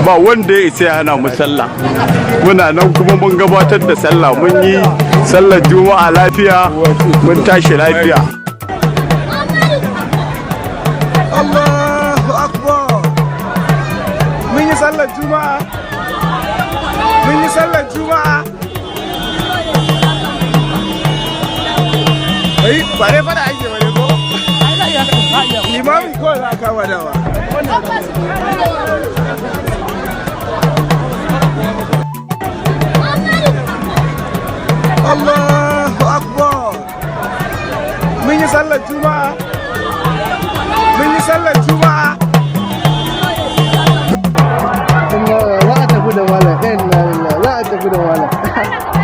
ba wanda ya isa yana mu sallah. Muna nan kuma mun gabatar da sallah, mun yi sallar juma'a lafiya, mun tashi lafiya. Allahu akbar. Mun yi sallar juma'a. Mun yi sallar juma'a. Ai, bare fara ake bare ko? Limami ko za ka wadawa. Allahu akbar. Mun yi sallar juma'a. Mun yi sallar juma'a. Za a tafi da malam, za a tafi da malam.